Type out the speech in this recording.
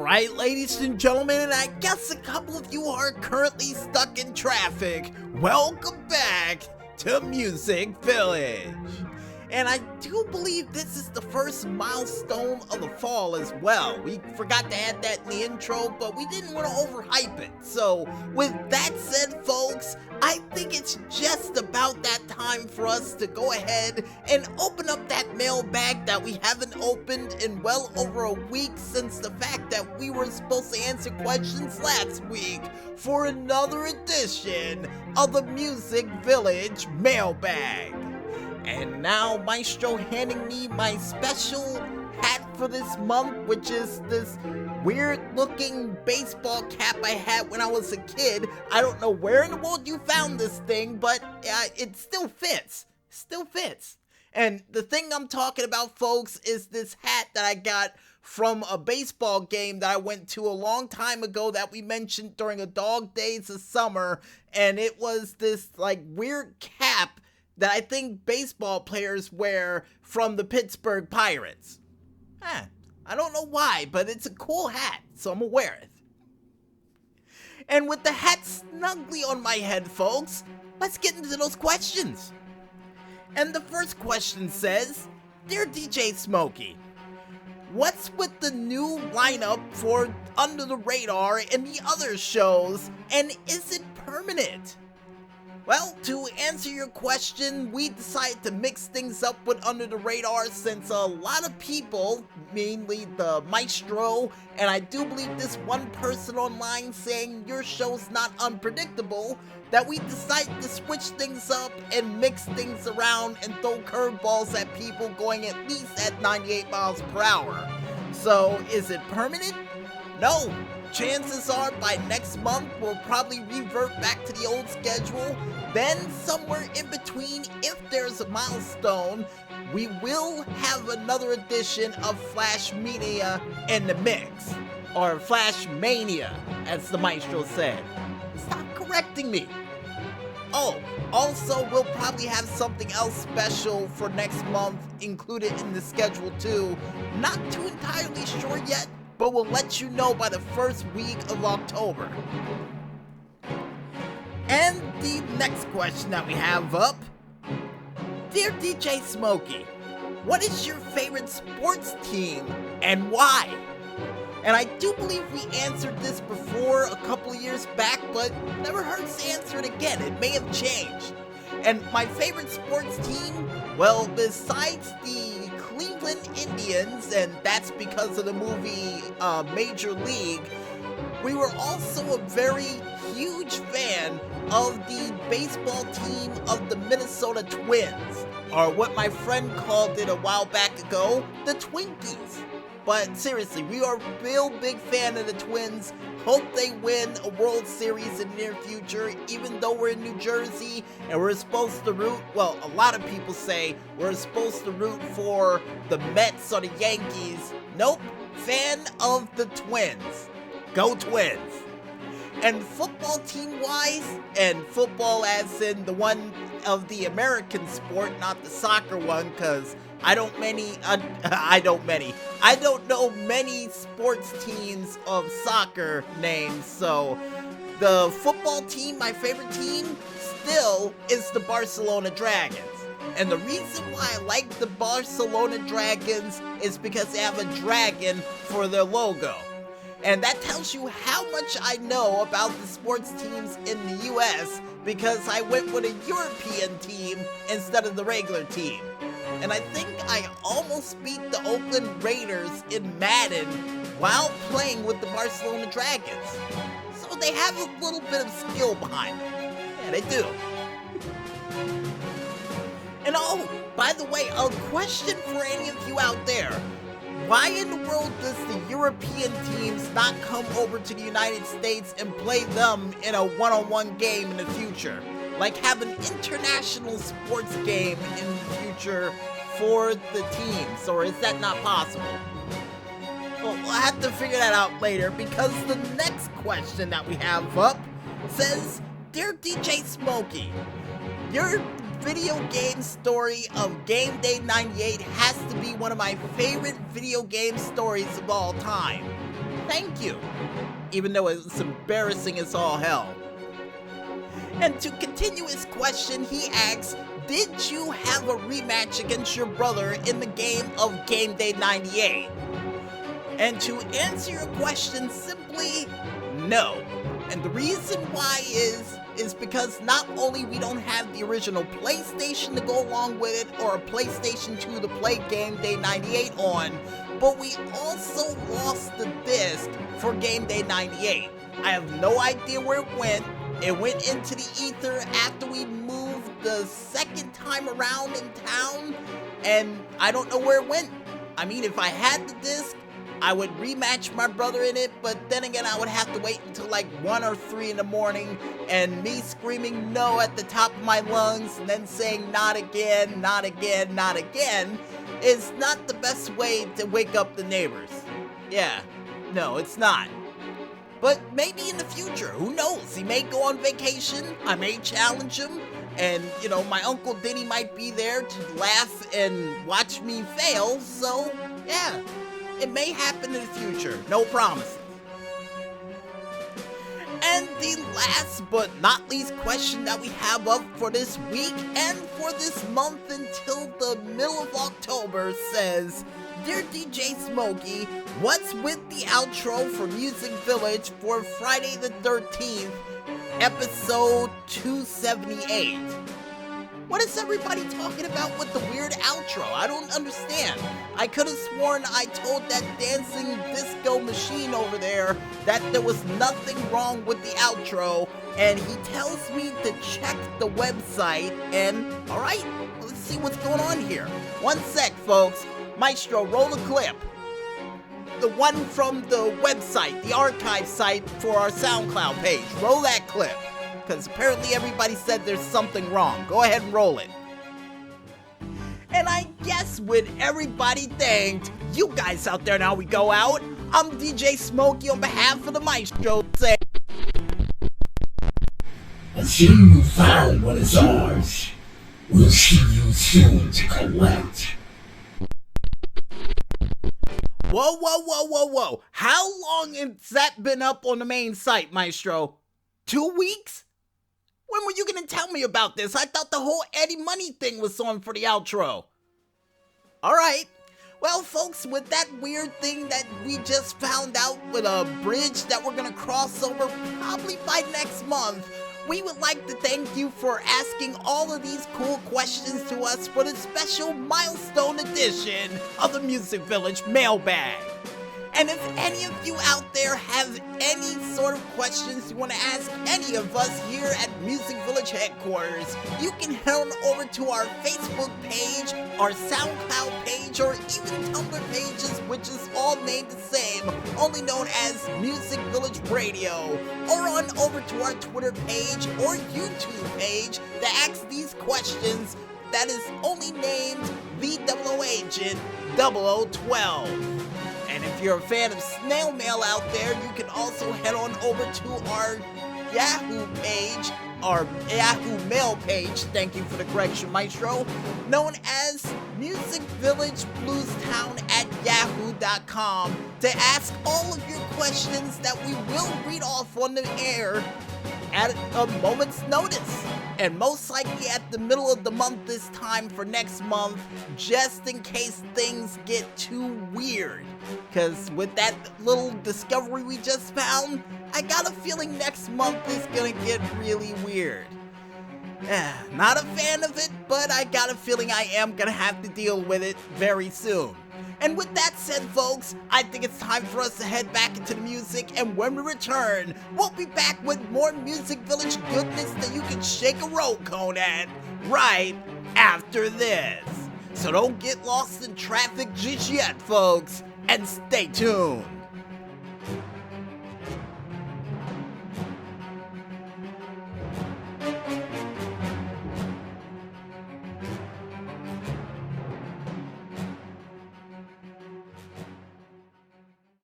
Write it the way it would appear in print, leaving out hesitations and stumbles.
Alright, ladies and gentlemen, and I guess a couple of you are currently stuck in traffic. Welcome back to Music Village. And I do believe this is the first milestone of the fall as well. We forgot to add that in the intro, but we didn't want to overhype it. So, with that said, folks, I think it's just about that time for us to go ahead and open up that mailbag that we haven't opened in well over a week since the fact that we were supposed to answer questions last week for another edition of the Music Village Mailbag. And now Maestro handing me my special hat for this month, which is this weird looking baseball cap I had when I was a kid. I don't know where in the world you found this thing, but it still fits. Still fits. And the thing I'm talking about, folks, is this hat that I got from a baseball game that I went to a long time ago that we mentioned during a Dog Days of Summer. And it was this like weird cap that I think baseball players wear from the Pittsburgh Pirates. I don't know why, but it's a cool hat, so I'm gonna wear it. And with the hat snugly on my head, folks, let's get into those questions. And the first question says, Dear DJ Smokey, what's with the new lineup for Under the Radar and the other shows, and is it permanent? Well, to answer your question, we decided to mix things up with Under the Radar since a lot of people, mainly the Maestro, and I do believe this one person online saying your show's not unpredictable, that we decided to switch things up and mix things around and throw curveballs at people going at least at 98 miles per hour. So, is it permanent? No. Chances are by next month we'll probably revert back to the old schedule. Then somewhere in between, if there's a milestone, we will have another edition of Flash Mania in the mix. Or Flash Mania, as the Maestro said. Stop correcting me. Oh, also we'll probably have something else special for next month included in the schedule too. Not too entirely sure yet, but we'll let you know by the first week of October. And the next question that we have up, Dear DJ Smokey, what is your favorite sports team and why? And I do believe we answered this before a couple of years back, but never hurts to answer it again. It may have changed. And my favorite sports team, well, besides the Cleveland Indians, and that's because of the movie Major League, we were also a very huge fan of the baseball team of the Minnesota Twins, or what my friend called it a while back ago, the Twinkies. But seriously, we are a real big fan of the Twins. Hope they win a World Series in the near future, even though we're in New Jersey and we're supposed to root, well, a lot of people say we're supposed to root for the Mets or the Yankees. Nope, fan of the Twins. Go Twins. And football team-wise, and football as in the one of the American sport, not the soccer one, because I don't know many sports teams of soccer names, so the football team, my favorite team, still is the Barcelona Dragons. And the reason why I like the Barcelona Dragons is because they have a dragon for their logo. And that tells you how much I know about the sports teams in the US because I went with a European team instead of the regular team. And I think I almost beat the Oakland Raiders in Madden while playing with the Barcelona Dragons. So they have a little bit of skill behind them. Yeah, they do. And oh, by the way, a question for any of you out there. Why in the world does the European teams not come over to the United States and play them in a one-on-one game in the future? Like have an international sports game in the future for the teams, or is that not possible? Well, we'll have to figure that out later because the next question that we have up says, Dear DJ Smokey, your video game story of Game Day 98 has to be one of my favorite video game stories of all time. thank you. Even though it's embarrassing as all hell. And to continue his question, he asks, did you have a rematch against your brother in the game of Game Day 98? And to answer your question simply, no. And the reason why is because not only we don't have the original PlayStation to go along with it or a PlayStation 2 to play Game Day 98 on, but we also lost the disc for Game Day 98. I have no idea where it went. It went into the ether after we moved the second time around in town, and I don't know where it went. I mean, if I had the disc, I would rematch my brother in it, but then again, I would have to wait until like 1 or 3 in the morning, and me screaming no at the top of my lungs, and then saying not again, not again, not again, is not the best way to wake up the neighbors. Yeah, no, it's not. But maybe in the future, who knows? He may go on vacation, I may challenge him, and, you know, my Uncle Denny might be there to laugh and watch me fail, so, yeah, it may happen in the future, no promises. And the last but not least question that we have up for this week and for this month until the middle of October says, Dear DJ Smokey, what's with the outro for Music Village for Friday the 13th, episode 278? What is everybody talking about with the weird outro? I don't understand. I could have sworn I told that dancing disco machine over there that there was nothing wrong with the outro, and he tells me to check the website, and alright, let's see what's going on here. 1 sec, folks. Maestro, roll the clip. The one from the website, the archive site for our SoundCloud page. Roll that clip. Because apparently everybody said there's something wrong. Go ahead and roll it. And I guess with everybody thanked, you guys out there, now we go out. I'm DJ Smokey on behalf of the Maestro saying, I see you found what is ours. We'll see you soon to collect. Whoa, whoa, whoa, whoa, whoa. How long has that been up on the main site, Maestro? 2 weeks? When were you gonna tell me about this? I thought the whole Eddie Money thing was on for the outro. Alright. Well, folks, with that weird thing that we just found out with a bridge that we're gonna cross over probably by next month, we would like to thank you for asking all of these cool questions to us for the special milestone edition of the Music Village Mailbag. And if any of you out there have any sort of questions you want to ask any of us here at Music Village headquarters, you can head on over to our Facebook page, our SoundCloud page, or even Tumblr pages, which is all named the same, only known as Music Village Radio, or on over to our Twitter page or YouTube page that asks these questions that is only named the 00 Agent 0012. And if you're a fan of snail mail out there, you can also head on over to our Yahoo page, our Yahoo mail page, thank you for the correction, Maestro, known as musicvillagebluestown@yahoo.com to ask all of your questions that we will read off on the air at a moment's notice. And most likely at the middle of the month this time for next month, just in case things get too weird. Because with that little discovery we just found, I got a feeling next month is gonna get really weird. Not a fan of it, but I got a feeling I am gonna have to deal with it very soon. And with that said, folks, I think it's time for us to head back into the music, and when we return, we'll be back with more Music Village goodness that you can shake a roll cone at right after this. So don't get lost in traffic just yet, folks, and stay tuned.